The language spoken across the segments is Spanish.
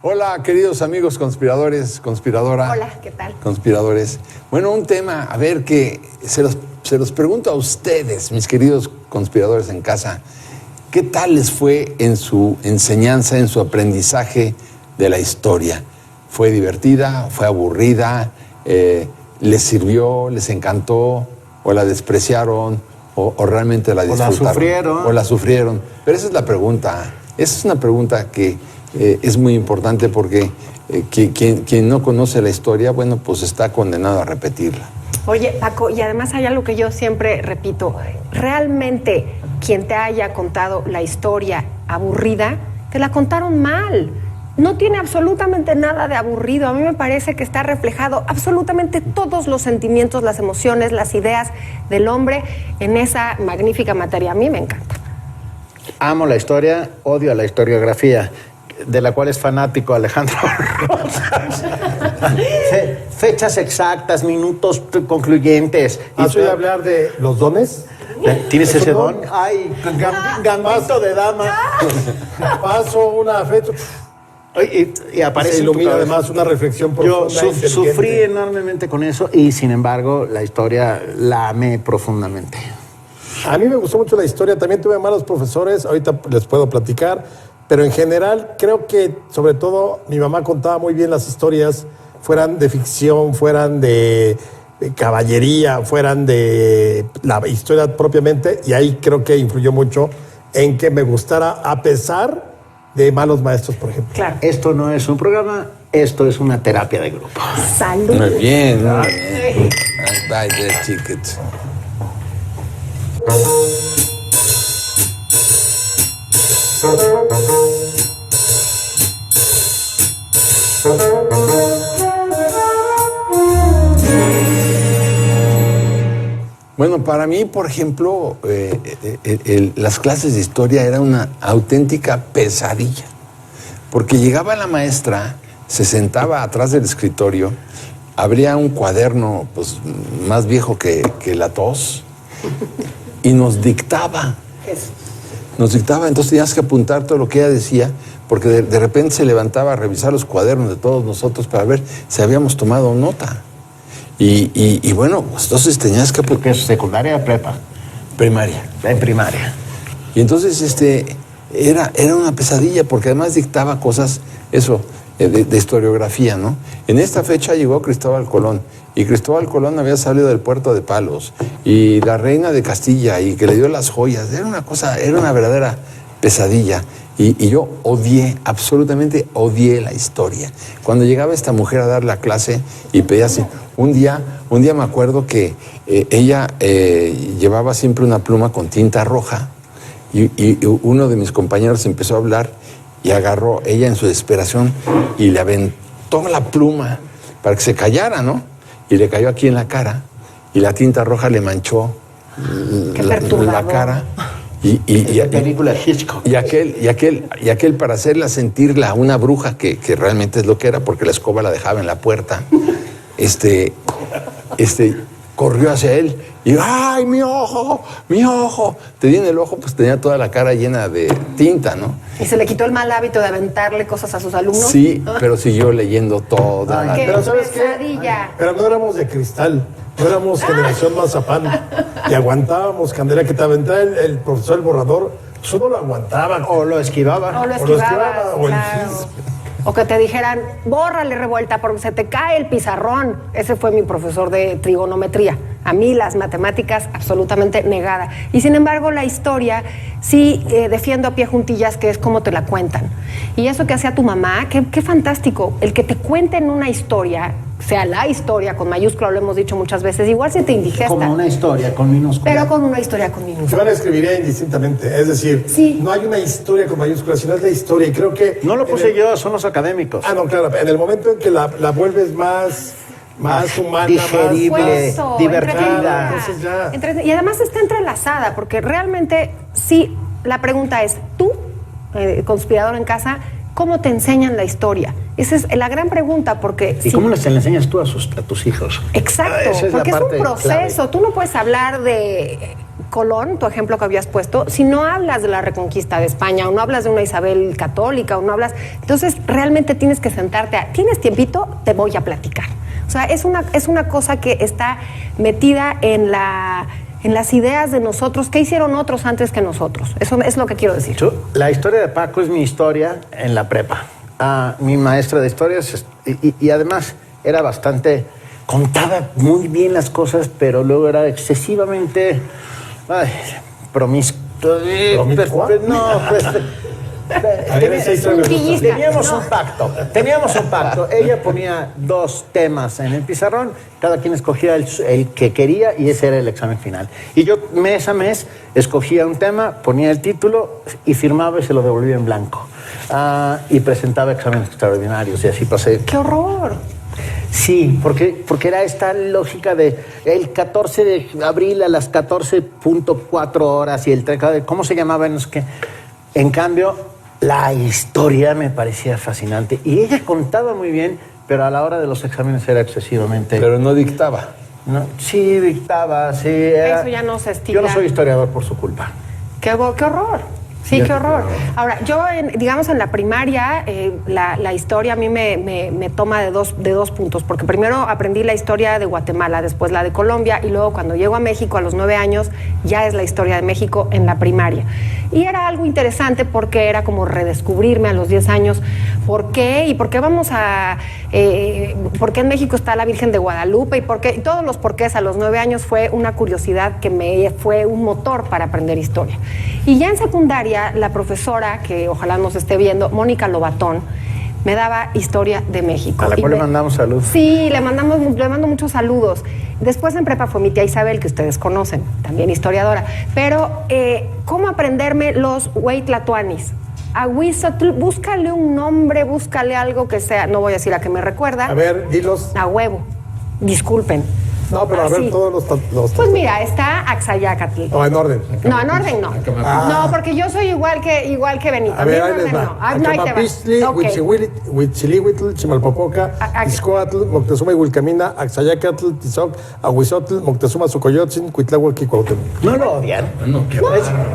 Hola, queridos amigos conspiradores, conspiradora. Hola, ¿qué tal? Conspiradores. Bueno, un tema, a ver, que se los pregunto a ustedes, mis queridos conspiradores en casa. ¿Qué tal les fue en su enseñanza, en su aprendizaje de la historia? ¿Fue divertida? ¿Fue aburrida? ¿Les sirvió? ¿Les encantó? ¿O la despreciaron? ¿O realmente la disfrutaron? O la sufrieron. O la sufrieron. Pero esa es la pregunta. Esa es una pregunta que es muy importante porque quien no conoce la historia, bueno, pues está condenado a repetirla. Oye, Paco, y además hay algo que yo siempre repito. Realmente quien te haya contado la historia aburrida, te la contaron mal. No tiene absolutamente nada de aburrido. A mí me parece que está reflejado absolutamente todos los sentimientos, las emociones, las ideas del hombre en esa magnífica materia. A mí me encanta. Amo la historia, odio la historiografía, de la cual es fanático Alejandro Rosas. Fechas exactas, minutos concluyentes. ¿Has oído hablar de los dones? ¿Tienes ese don? Ay, gambito de dama. Paso una fecha. Y aparece Se en tu ilumina cabeza. además una reflexión Yo profunda. sufrí enormemente con eso y sin embargo la historia la amé profundamente. A mí me gustó mucho la historia, también tuve malos profesores, ahorita les puedo platicar, pero en general creo que sobre todo mi mamá contaba muy bien las historias, fueran de ficción, fueran de caballería, fueran de la historia propiamente, y ahí creo que influyó mucho en que me gustara a pesar de malos maestros, por ejemplo. Claro. Esto no es un programa, esto es una terapia de grupo. Salud. Muy bien, muy bien. Buy the ticket. Bueno, para mí, por ejemplo, las clases de historia eran una auténtica pesadilla, porque llegaba la maestra, se sentaba atrás del escritorio, abría un cuaderno pues, más viejo que la tos y nos dictaba. Nos dictaba, entonces tenías que apuntar todo lo que ella decía, porque de repente se levantaba a revisar los cuadernos de todos nosotros para ver si habíamos tomado nota. Y bueno, pues entonces tenías que... ¿Qué es secundaria o prepa? Primaria. En primaria. Y entonces era una pesadilla, porque además dictaba cosas, eso, de historiografía, ¿no? En esta fecha llegó Cristóbal Colón, y Cristóbal Colón había salido del puerto de Palos, y la reina de Castilla, y que le dio las joyas. Era una verdadera pesadilla. Y yo absolutamente odié la historia. Cuando llegaba esta mujer a dar la clase y pedía así, un día me acuerdo que ella llevaba siempre una pluma con tinta roja y uno de mis compañeros empezó a hablar y agarró ella en su desesperación y le aventó la pluma para que se callara, ¿no? Y le cayó aquí en la cara y la tinta roja le manchó la cara. Y película Hitchcock. Y aquel para hacerla sentirla una bruja, que realmente es lo que era, porque la escoba la dejaba en la puerta, corrió hacia él y ¡ay, mi ojo! ¡Mi ojo! Tenía en el ojo, pues tenía toda la cara llena de tinta, ¿no? ¿Y se le quitó el mal hábito de aventarle cosas a sus alumnos? Sí, pero siguió leyendo toda la... ¡Qué Pero ¿sabes qué? pesadilla! Pero no éramos de cristal, no éramos generación mazapán y aguantábamos, Candela, que te aventaba el profesor el borrador, pues uno lo aguantaba. O lo esquivaba. O lo O lo esquivabas, esquivaba, o el claro. gis. O que te dijeran, bórrale revuelta porque se te cae el pizarrón. Ese fue mi profesor de trigonometría. A mí las matemáticas absolutamente negada. Y sin embargo la historia sí defiendo a pie juntillas, que es como te la cuentan. Y eso que hacía tu mamá, qué fantástico. El que te cuenten una historia, sea la historia con mayúscula, lo hemos dicho muchas veces, igual se te indigesta. Como una historia con minúscula. Pero con una historia con Yo minúscula. la escribiría indistintamente, es decir, Sí. no hay una historia con mayúsculas, sino es la historia, y creo que... No lo puse yo, son los académicos. Ah, no, claro, en el momento en que la vuelves más humana, digerible, Eso, divertida. Entonces ya... Y además está entrelazada, porque realmente sí, la pregunta es, tú, conspirador en casa, ¿cómo te enseñan la historia? Esa es la gran pregunta, porque... ¿Y cómo les enseñas tú a tus hijos? Exacto, Esa es la porque es parte un proceso. clave. Tú no puedes hablar de Colón, tu ejemplo que habías puesto, si no hablas de la reconquista de España o no hablas de una Isabel católica o no hablas, entonces realmente tienes que sentarte ¿tienes tiempito? Te voy a platicar. O sea, es una cosa que está metida en las ideas de nosotros. ¿Qué hicieron otros antes que nosotros? Eso es lo que quiero decir. La historia de Paco es mi historia en la prepa. Mi maestra de historias y además era bastante... Contaba muy bien las cosas, pero luego era excesivamente promiscuo. No, pues... Teníamos un pacto. Ella ponía 2 temas en el pizarrón, cada quien escogía el que quería y ese era el examen final. Y yo mes a mes escogía un tema, ponía el título y firmaba y se lo devolvía en blanco. Y presentaba exámenes extraordinarios y así pasé. ¡Qué horror! Sí, porque era esta lógica de el 14 de abril a las 14.4 horas y el 30, ¿cómo se llamaba? No sé qué. En cambio, la historia me parecía fascinante y ella contaba muy bien, pero a la hora de los exámenes era excesivamente... Pero no dictaba. No, sí, dictaba, sí. Era... Eso ya no se estila. Yo no soy historiador por su culpa. ¡Qué horror! Sí, qué horror. Ahora, yo, digamos, en la primaria, la historia a mí me toma de dos puntos, porque primero aprendí la historia de Guatemala, después la de Colombia, y luego cuando llego a México a los 9 años, ya es la historia de México en la primaria. Y era algo interesante porque era como redescubrirme a los 10 años por qué, y por qué vamos a... por qué en México está la Virgen de Guadalupe, y por qué, y todos los porqués a los 9 años fue una curiosidad que me fue un motor para aprender historia. Y ya en secundaria, la profesora, que ojalá nos esté viendo, Mónica Lobatón, me daba historia de México. A la cual le mandamos saludos. Sí, le mando muchos saludos. Después en prepa fue mi tía Isabel, que ustedes conocen, también historiadora. Pero, ¿cómo aprenderme los hueytlatoanis? Ahuizotl, búscale un nombre, búscale algo que sea, no voy a decir a qué me recuerda. A ver, dilos. A huevo. Disculpen. No, pero a ver todos los... Pues mira, está Axayácatl. No, en orden. No, en orden no. No, porque yo soy igual que Benito. A ver, ahí les va. Acamapistli, Huitzilihuitl, Chimalpopoca, Izcoatl, Moctezuma y Huilcamina, Axayácatl, Tizoc, Ahuizotl, Moctezuma Xocoyotzin, Cuitláhuac y Cuauhtémoc. No lo odian. No, qué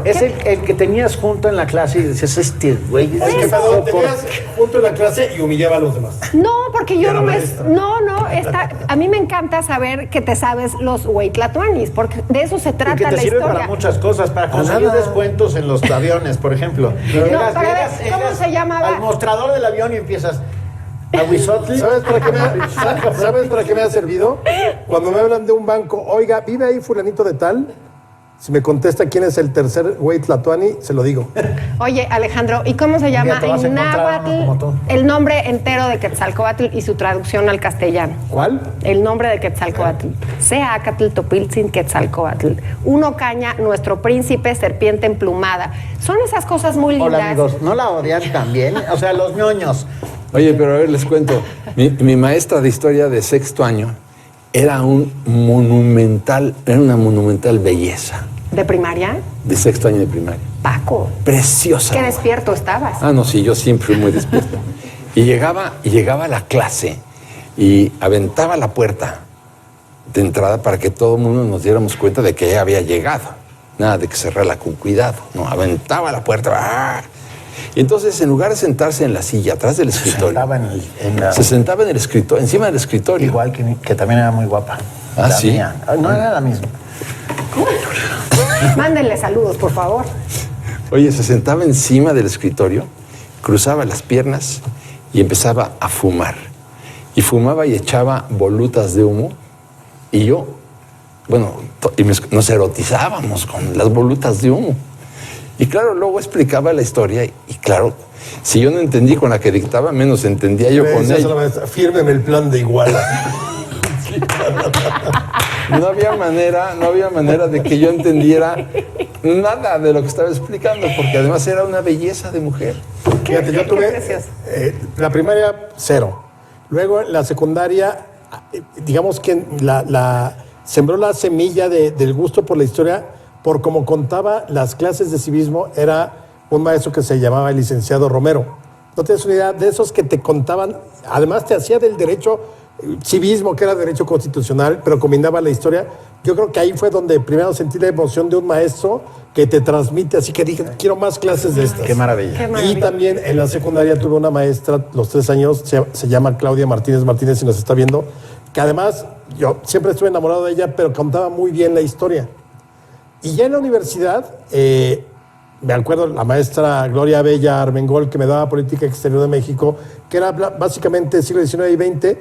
Es el que tenías junto en la clase y decías, güey. Es que tenías junto en la clase y humillaba a los demás. No, porque yo no a mí me encanta saber que te sabes los hueytlatoanis, porque de eso se trata y que te la sirve historia. Para muchas cosas, para conseguir descuentos en los aviones, por ejemplo. Para ver, ¿cómo se llamaba? Al mostrador del avión y empiezas... Ahuizotl. ¿Sabes para qué me ha servido? Cuando me hablan de un banco, oiga, ¿vive ahí fulanito de tal? Si me contesta quién es el tercer hueytlatoani, se lo digo. Oye, Alejandro, ¿y cómo se llama en náhuatl el nombre entero de Quetzalcóatl y su traducción al castellano? ¿Cuál? El nombre de Quetzalcóatl. Seacatl Topiltzin Quetzalcóatl. Uno caña, nuestro príncipe, serpiente emplumada. Son esas cosas muy lindas. Hola, amigos. ¿No la odian también? O sea, los ñoños. Oye, pero a ver, les cuento. Mi maestra de historia de 6º año era una monumental belleza. ¿De primaria? De 6º año de primaria. Paco. Preciosa. Qué despierto estabas. No, sí, yo siempre fui muy despierto. Y llegaba a la clase y aventaba la puerta de entrada para que todo el mundo nos diéramos cuenta de que ella había llegado. Nada de que cerrarla con cuidado. No, aventaba la puerta. ¡Ah! Y entonces, en lugar de sentarse en la silla, atrás del escritorio, se sentaba en el escritorio, encima del escritorio. Igual que también era muy guapa. ¿Sí? Mía. No era la misma. Mándenle saludos, por favor. Oye, se sentaba encima del escritorio, cruzaba las piernas y empezaba a fumar. Y fumaba y echaba volutas de humo. Y yo, nos erotizábamos con las volutas de humo. Y claro, luego explicaba la historia y claro, si yo no entendí con la que dictaba, menos entendía yo con ella. Fírmeme el plan de Iguala. No había manera de que yo entendiera nada de lo que estaba explicando, porque además era una belleza de mujer. Fíjate, yo tuve la primaria 0. Luego la secundaria, digamos que sembró la semilla del gusto por la historia, por como contaba las clases de civismo. Era un maestro que se llamaba el licenciado Romero. No tienes una idea de esos que te contaban, además te hacía del derecho civismo, que era derecho constitucional, pero combinaba la historia. Yo creo que ahí fue donde primero sentí la emoción de un maestro que te transmite, así que dije, quiero más clases de estas. Qué maravilla. Qué maravilla. Y también en la secundaria tuve una maestra, los 3 años, se llama Claudia Martínez Martínez, si nos está viendo, que además yo siempre estuve enamorado de ella, pero contaba muy bien la historia. Y ya en la universidad, me acuerdo la maestra Gloria Bella Armengol, que me daba política exterior de México, que era básicamente siglo XIX y XX.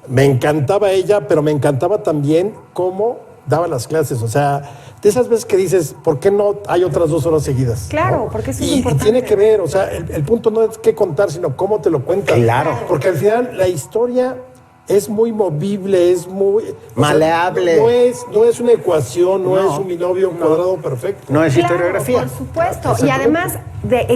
Me encantaba ella, pero me encantaba también cómo daba las clases. O sea, de esas veces que dices, ¿por qué no hay otras 2 horas seguidas? Claro, ¿no? porque eso es Y importante. tiene que ver, o sea, el punto no es qué contar, sino cómo te lo cuentas. Claro. Porque al final la historia es muy movible, es muy... Maleable. O sea, no es una ecuación, no No, es un binomio cuadrado perfecto. No es Claro, historiografía. por supuesto. Y además,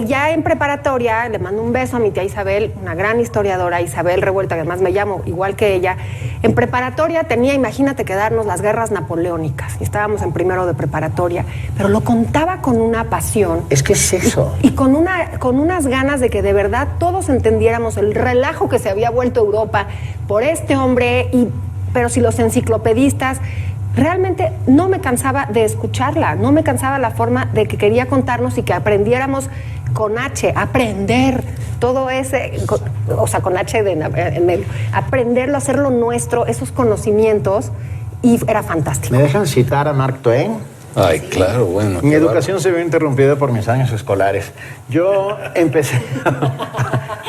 ya en preparatoria, le mando un beso a mi tía Isabel, una gran historiadora, Isabel Revuelta, que además me llamo igual que ella. En preparatoria tenía, imagínate, que darnos las guerras napoleónicas. Y estábamos en primero de preparatoria. Pero lo contaba con una pasión. Es que es eso. Y con unas ganas de que de verdad todos entendiéramos el relajo que se había vuelto Europa por este hombre, pero si los enciclopedistas, realmente no me cansaba de escucharla, no me cansaba la forma de que quería contarnos y que aprendiéramos con H, aprender todo ese, o sea, con H en medio, aprenderlo, hacerlo nuestro, esos conocimientos, y era fantástico. ¿Me dejan citar a Mark Twain? Ay, claro, bueno. Mi qué educación se vio interrumpida por mis años escolares. Yo empecé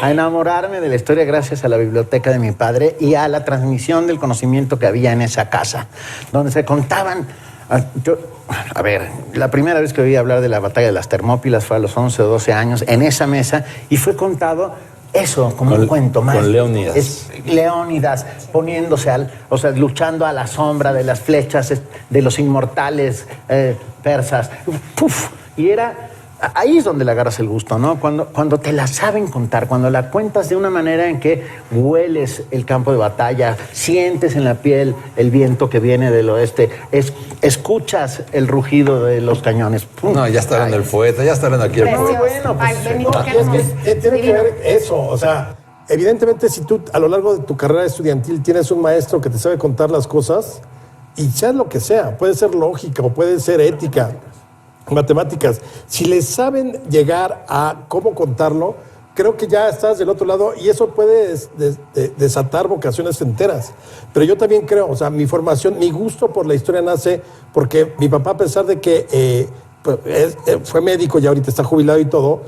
a enamorarme de la historia gracias a la biblioteca de mi padre y a la transmisión del conocimiento que había en esa casa, donde se contaban... A ver, la primera vez que oí hablar de la batalla de las Termópilas fue a los 11 o 12 años en esa mesa y fue contado eso como un cuento más. Con Leónidas. Leónidas poniéndose o sea, luchando a la sombra de las flechas de los inmortales persas. ¡Puf! Y ahí es donde le agarras el gusto, ¿no? Cuando te la saben contar, cuando la cuentas de una manera en que hueles el campo de batalla, sientes en la piel el viento que viene del oeste, escuchas el rugido de los cañones. ¡Pum! No, ya está hablando el poeta, ya está hablando aquí el Precioso. poeta. bueno, pues, Ay, Benito, No, qué y es hermoso. que tiene que Divino. ver eso, o sea, evidentemente si tú a lo largo de tu carrera estudiantil tienes un maestro que te sabe contar las cosas, y sea lo que sea, puede ser lógica o puede ser ética, matemáticas, si les saben llegar a cómo contarlo, creo que ya estás del otro lado y eso puede desatar vocaciones enteras. Pero yo también creo, o sea, mi formación, mi gusto por la historia nace porque mi papá, a pesar de que fue médico y ahorita está jubilado y todo,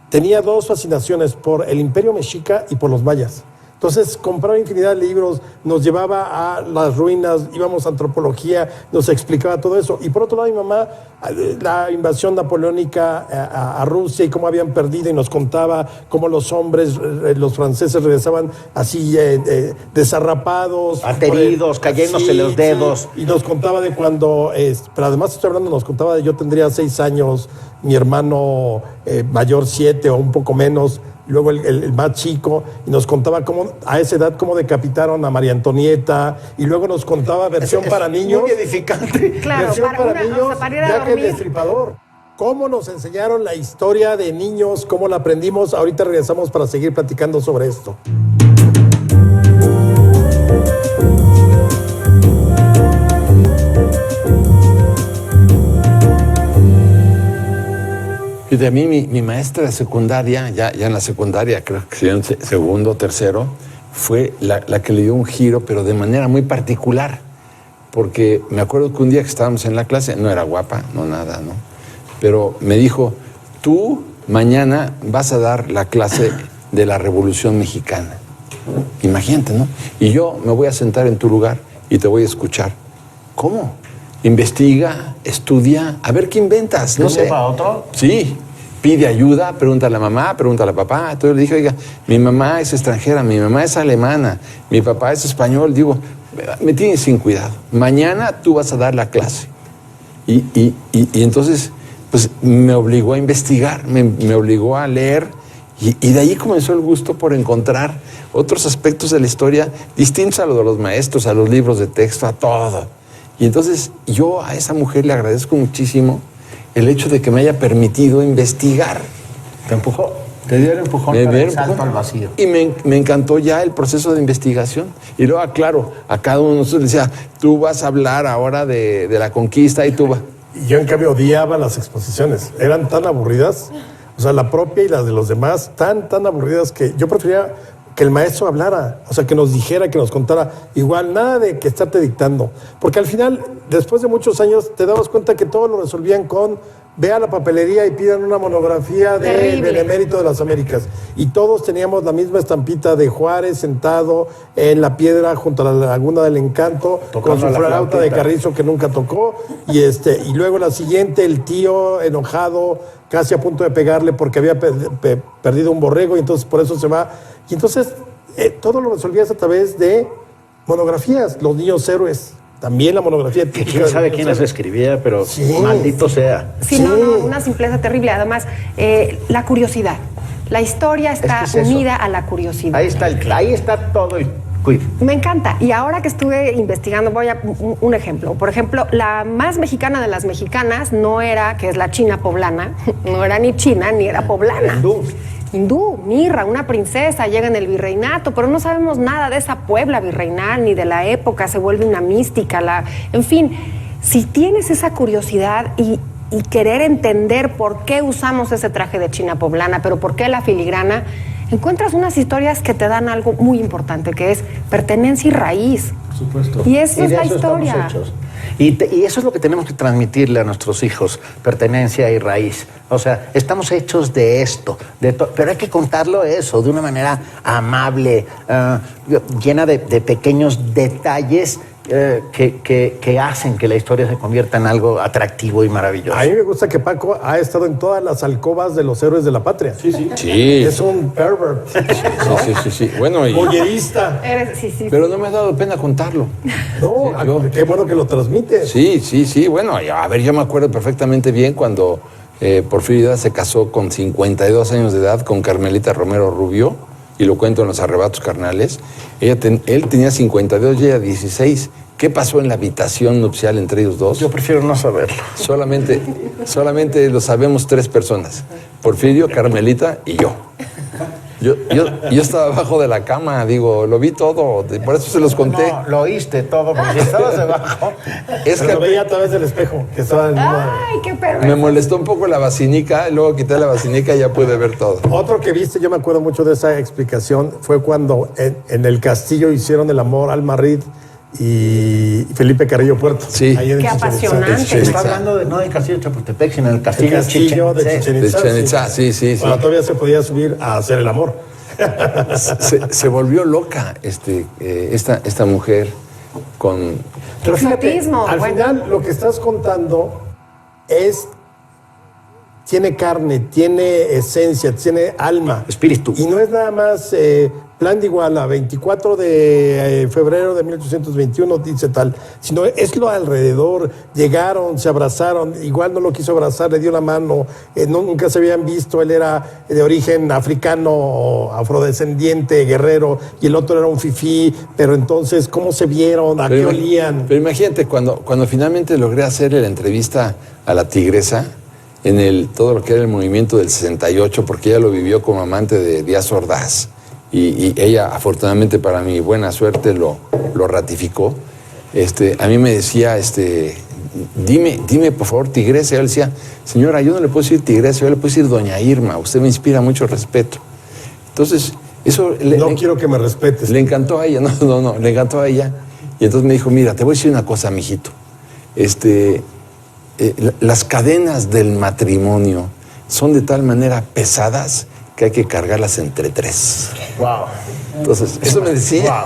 tenía 2 fascinaciones, por el Imperio Mexica y por los mayas. Entonces compraba infinidad de libros, nos llevaba a las ruinas, íbamos a antropología, nos explicaba todo eso. Y por otro lado, mi mamá, la invasión napoleónica a Rusia y cómo habían perdido, y nos contaba cómo los hombres, los franceses regresaban así desarrapados. Ateridos, cayéndose los dedos. Y nos contaba de cuando, pero además estoy hablando, nos contaba de yo tendría 6 años, mi hermano mayor 7 o un poco menos, luego el más chico, y nos contaba cómo a esa edad cómo decapitaron a María Antonieta, y luego nos contaba versión para niños. Muy edificante. Claro, Versión para para una- niños, o sea, para ir a ya que el dormir. Destripador. ¿Cómo nos enseñaron la historia de niños? ¿Cómo la aprendimos? Ahorita regresamos para seguir platicando sobre esto. Y de mí, mi maestra de secundaria, ya en la secundaria, creo que en segundo, tercero, fue la que le dio un giro, pero de manera muy particular. Porque me acuerdo que un día que estábamos en la clase, no era guapa, no nada, ¿no? Pero me dijo, tú mañana vas a dar la clase de la Revolución Mexicana. Imagínate, ¿no? Y yo me voy a sentar en tu lugar y te voy a escuchar. ¿Cómo? Investiga, estudia, a ver qué inventas. No sé. ¿De para otro? Sí. Pide ayuda, pregunta a la mamá, pregunta a la papá. Entonces le dije, oiga, mi mamá es extranjera, mi mamá es alemana, mi papá es español. Digo, me tienes sin cuidado. Mañana tú vas a dar la clase. Y entonces, pues me obligó a investigar, me obligó a leer. Y de ahí comenzó el gusto por encontrar otros aspectos de la historia distintos a lo de los maestros, a los libros de texto, a todo. Y entonces yo a esa mujer le agradezco muchísimo el hecho de que me haya permitido investigar. ¿Te empujó? Te dio el empujón Me para dio el el salto empujón. al vacío. Y me encantó ya el proceso de investigación. Y luego, claro, a cada uno de nosotros le decía, tú vas a hablar ahora de la conquista y tú vas. Y yo, en cambio, odiaba las exposiciones. Eran tan aburridas, o sea, la propia y la de los demás, tan aburridas que yo prefería que el maestro hablara, o sea, que nos dijera, que nos contara. Igual, nada de que estarte dictando. Porque al final, después de muchos años, te dabas cuenta que todo lo resolvían con: ve a la papelería y pidan una monografía del Emérito de las Américas. Y todos teníamos la misma estampita de Juárez sentado en la piedra junto a la Laguna del Encanto, Tocando con su la flauta de flautita. Carrizo que nunca tocó. Y luego la siguiente, el tío enojado, casi a punto de pegarle porque había perdido un borrego, y entonces por eso se va. Y entonces todo lo resolvías a través de monografías. Los niños héroes. También la monografía Que típica quién de sabe los quién las héroes. escribía, pero Sí. maldito sea. Sí, no, una simpleza terrible. Además, la curiosidad. La historia está Es que es eso. unida a la curiosidad. Ahí está todo el quid. Me encanta. Y ahora que estuve investigando, voy a un ejemplo. Por ejemplo, la más mexicana de las mexicanas no era, que es la china poblana, no era ni china ni era poblana. Hindú, Mirra, una princesa, llega en el virreinato, pero no sabemos nada de esa Puebla virreinal ni de la época, se vuelve una mística. En fin, si tienes esa curiosidad y querer entender por qué usamos ese traje de china poblana, pero por qué la filigrana, encuentras unas historias que te dan algo muy importante, que es pertenencia y raíz. Por supuesto. Y eso es de la eso estamos historia. hechos. Y eso es lo que tenemos que transmitirle a nuestros hijos, pertenencia y raíz. O sea, estamos hechos de esto, pero hay que contarlo eso de una manera amable, llena de pequeños detalles que hacen que la historia se convierta en algo atractivo y maravilloso. A mí me gusta que Paco ha estado en todas las alcobas de los héroes de la patria. Sí. Es un pervert. Sí. Bueno, Bollerista. Sí. pero no me ha dado pena contarlo. No, qué bueno que lo transmite. Sí. Bueno, a ver, yo me acuerdo perfectamente bien cuando Porfirio Díaz se casó con 52 años de edad con Carmelita Romero Rubio, y lo cuento en los arrebatos carnales. Él tenía 52 y ella 16. ¿Qué pasó en la habitación nupcial entre ellos dos? Yo prefiero no saberlo. Solamente lo sabemos 3 personas: Porfirio, Carmelita y yo. Yo estaba abajo de la cama, lo vi todo, por eso se los conté. No, lo oíste todo, porque si estabas debajo. Es Pero lo que veía a través del espejo, que estaba en Ay, qué perro. me molestó un poco la vacinica, luego quité la vacinica y ya pude ver todo. Otro que viste, yo me acuerdo mucho de esa explicación, fue cuando en el castillo hicieron el amor Alma Reed y Felipe Carrillo Puerto. Sí. Ahí en Qué Chichén Itzá. apasionante. Chichén Está Itzá. hablando no del castillo de Chapultepec, sino del El castillo, castillo de Chichén Chichén De Itzá. Chichén Itzá, sí. Cuando todavía se podía subir a hacer el amor. Se volvió loca esta mujer con... Pero fíjate, Exotismo, al bueno. final lo que estás contando tiene carne, tiene esencia, tiene alma. Espíritu. Y no es nada más plan de Iguala, 24 de febrero de 1821, dice tal, sino es lo alrededor. Llegaron, se abrazaron, igual no lo quiso abrazar, le dio la mano, nunca se habían visto, él era de origen africano, afrodescendiente, guerrero, y el otro era un fifí, pero entonces, ¿cómo se vieron? ¿A qué olían? Pero imagínate, cuando finalmente logré hacerle la entrevista a la tigresa, todo lo que era el movimiento del 68, porque ella lo vivió como amante de Díaz Ordaz, y ella, afortunadamente para mi buena suerte, lo ratificó. A mí me decía, dime por favor tigresa. Yo le decía, señora, yo no le puedo decir tigresa, yo le puedo decir doña Irma, usted me inspira mucho respeto. Entonces, eso... No quiero que me respetes. Le encantó a ella, no, le encantó a ella. Y entonces me dijo, mira, te voy a decir una cosa, mijito. Las cadenas del matrimonio son de tal manera pesadas que hay que cargarlas entre 3. Wow. Entonces, eso me decía.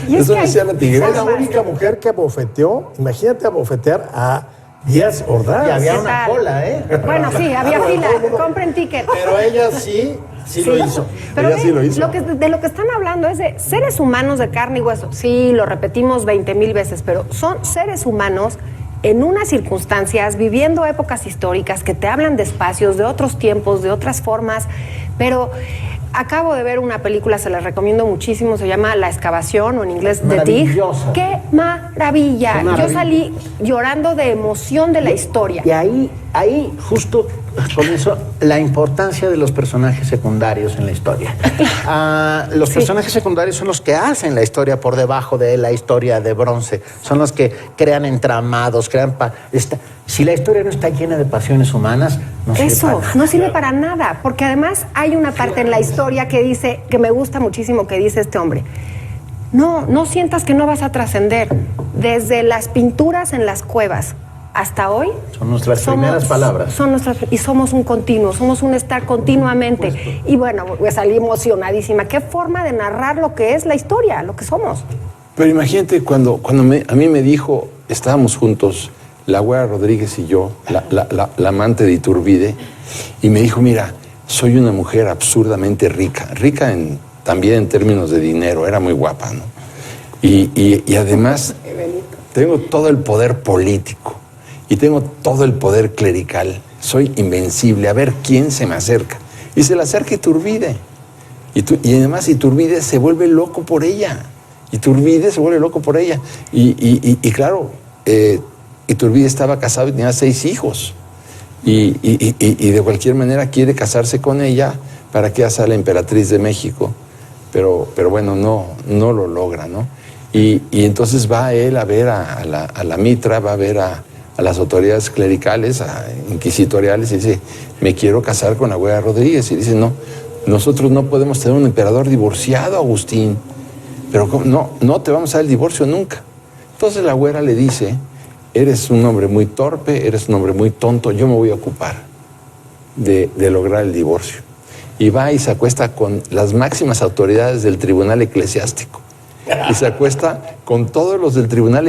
Y es Eso que me decía la Es tigresa. la única mujer que abofeteó, imagínate abofetear a Díaz Ordaz. Y había ¿Qué una tal? cola, ¿eh? Bueno, sí, había fila, compren ticket. Pero ella sí lo hizo. Pero Ella sí lo hizo. de lo que están hablando es de seres humanos de carne y hueso. Sí, lo repetimos 20,000 veces, pero son seres humanos en unas circunstancias, viviendo épocas históricas que te hablan de espacios, de otros tiempos, de otras formas, pero acabo de ver una película, se la recomiendo muchísimo, se llama La Excavación, o en inglés The Dig. Maravillosa. ¡Qué maravilla! Qué maravilla. Yo salí llorando de emoción de la historia. Y ahí justo comenzó la importancia de los personajes secundarios en la historia. Los personajes secundarios son los que hacen la historia por debajo de la historia de bronce. Son los que crean entramados, si la historia no está llena de pasiones humanas, no sirve para nada. No sirve para nada, porque además hay una parte en la historia que dice, que me gusta muchísimo, que dice este hombre. No sientas que no vas a trascender. Desde las pinturas en las cuevas hasta hoy. Son nuestras primeras palabras. Y somos un continuo, somos un estar continuamente. Y bueno, pues salí emocionadísima. ¿Qué forma de narrar lo que es la historia, lo que somos? Pero imagínate cuando a mí me dijo, estábamos juntos, la Güera Rodríguez y yo, la amante de Iturbide, y me dijo, mira, soy una mujer absurdamente rica también en términos de dinero, era muy guapa, ¿no? Y además tengo todo el poder político y tengo todo el poder clerical, soy invencible, a ver quién se me acerca. Y se le acerca Iturbide, y además Iturbide se vuelve loco por ella, y claro, Iturbide estaba casado y tenía 6 hijos. Y de cualquier manera quiere casarse con ella para que ella sea la emperatriz de México. Pero bueno, no lo logra, ¿no? Y entonces va él a ver a la Mitra, va a ver a las autoridades clericales, inquisitoriales, y dice, me quiero casar con la Güera Rodríguez. Y dice, no, nosotros no podemos tener un emperador divorciado, Agustín. Pero no te vamos a dar el divorcio nunca. Entonces la Güera le dice, eres un hombre muy torpe, eres un hombre muy tonto, yo me voy a ocupar de lograr el divorcio. Y va y se acuesta con las máximas autoridades del tribunal eclesiástico. Y se acuesta con todos los del tribunal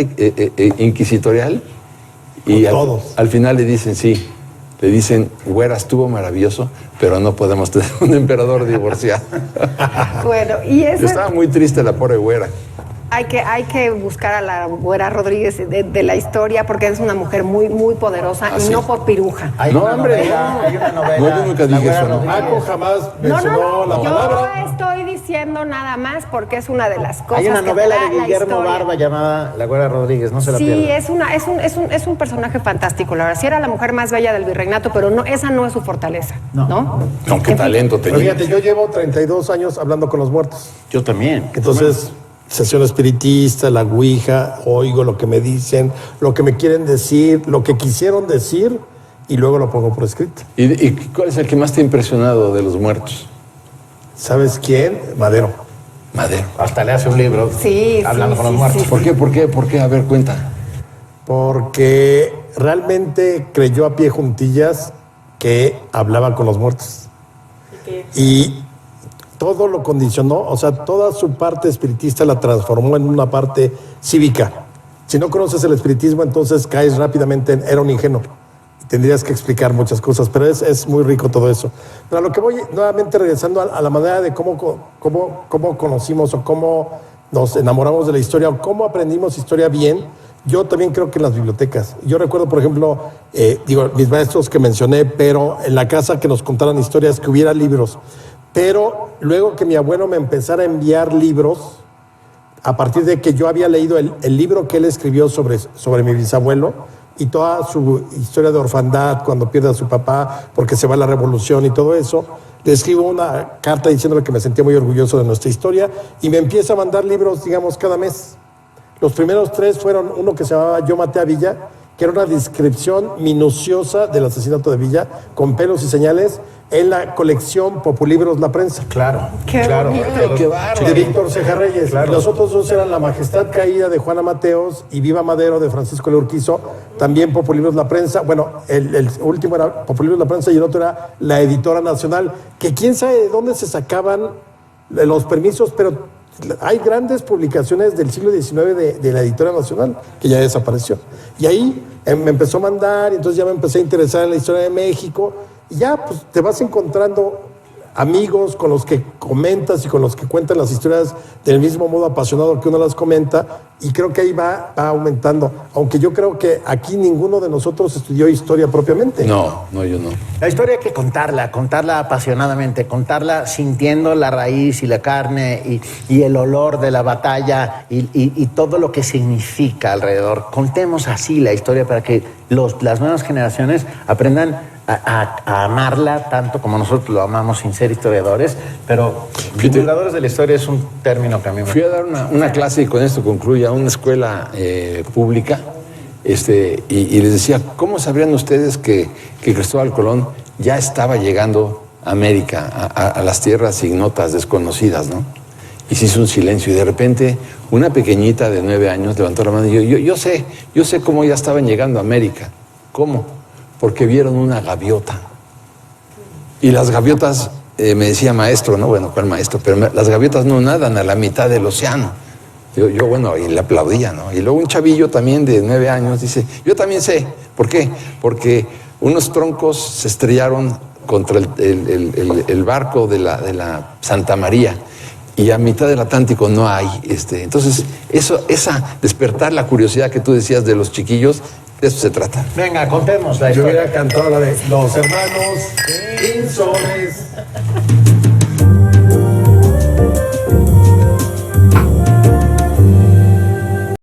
inquisitorial. Y al final le dicen, Güera, estuvo maravilloso, pero no podemos tener un emperador divorciado. Bueno, y eso... Estaba muy triste la pobre Güera. Hay que buscar a la Güera Rodríguez de la historia, porque es una mujer muy, muy poderosa y no por piruja. Hay una novela. No, yo nunca dije eso. Paco jamás mencionó la palabra. Yo estoy diciendo nada más porque es una de las cosas. Hay una novela que de Guillermo Barba llamada La Güera Rodríguez, no se la pierdan. Sí, es un personaje fantástico, la verdad. Sí era la mujer más bella del virreinato, pero esa no es su fortaleza, ¿no? No, qué talento tenía. Pero fíjate, yo llevo 32 años hablando con los muertos. Yo también. Entonces, sesión espiritista, la ouija, oigo lo que me dicen, lo que me quieren decir, lo que quisieron decir, y luego lo pongo por escrito. ¿Y cuál es el que más te ha impresionado de los muertos? ¿Sabes quién? Madero. Hasta le hace un libro hablando con los muertos. Sí. ¿Por qué? A ver, cuenta. Porque realmente creyó a pie juntillas que hablaba con los muertos. Y todo lo condicionó, o sea, toda su parte espiritista la transformó en una parte cívica. Si no conoces el espiritismo, entonces caes rápidamente era un ingenuo. Tendrías que explicar muchas cosas, pero es muy rico todo eso. Pero a lo que voy, nuevamente regresando a la manera de cómo conocimos o cómo nos enamoramos de la historia o cómo aprendimos historia bien, yo también creo que en las bibliotecas. Yo recuerdo, por ejemplo, mis maestros que mencioné, pero en la casa que nos contaran historias, que hubiera libros. Pero luego que mi abuelo me empezara a enviar libros, a partir de que yo había leído el libro que él escribió sobre mi bisabuelo y toda su historia de orfandad cuando pierde a su papá porque se va a la revolución y todo eso, le escribo una carta diciéndole que me sentía muy orgulloso de nuestra historia y me empieza a mandar libros, digamos, cada mes. Los primeros 3 fueron uno que se llamaba Yo maté a Villa, que era una descripción minuciosa del asesinato de Villa, con pelos y señales, en la colección Populibros La Prensa. Claro. Qué bárbaro. De Víctor Ceja Reyes. Claro. Los otros 2 eran La Majestad Caída de Juana Mateos y Viva Madero de Francisco Leurquizo, también Populibros La Prensa. Bueno, el último era Populibros La Prensa y el otro era La Editora Nacional, que quién sabe de dónde se sacaban los permisos, pero hay grandes publicaciones del siglo XIX de la Editora Nacional que ya desapareció. Y ahí me empezó a mandar, y entonces ya me empecé a interesar en la historia de México. Y ya pues te vas encontrando amigos con los que comentas y con los que cuentan las historias del mismo modo apasionado que uno las comenta. y creo que ahí va aumentando. Aunque yo creo que aquí ninguno de nosotros estudió historia propiamente. No, yo no. La historia hay que contarla apasionadamente, contarla sintiendo la raíz y la carne y el olor de la batalla y todo lo que significa alrededor. Contemos así la historia para que las nuevas generaciones aprendan a amarla tanto como nosotros lo amamos sin ser historiadores, pero divulgadores de la historia es un término que a mí me... Fui a dar una clase, y con esto concluye, a una escuela pública, y les decía, ¿cómo sabrían ustedes que Cristóbal Colón ya estaba llegando a América, a las tierras ignotas, desconocidas, ¿no? Y se hizo un silencio, y de repente una pequeñita de 9 años levantó la mano y yo sé cómo ya estaban llegando a América. ¿Cómo? Porque vieron una gaviota. Y las gaviotas, me decía maestro, ¿no? Bueno, ¿cuál maestro? Pero las gaviotas no nadan a la mitad del océano. Yo bueno, y le aplaudía, ¿no? Y luego un chavillo también de 9 años dice, yo también sé. ¿Por qué? Porque unos troncos se estrellaron contra el barco de la Santa María. Y a mitad del Atlántico no hay. Entonces, despertar la curiosidad que tú decías de los chiquillos, de eso se trata. Venga, contemos la Yo historia. hubiera cantado la de los hermanos Pinzones.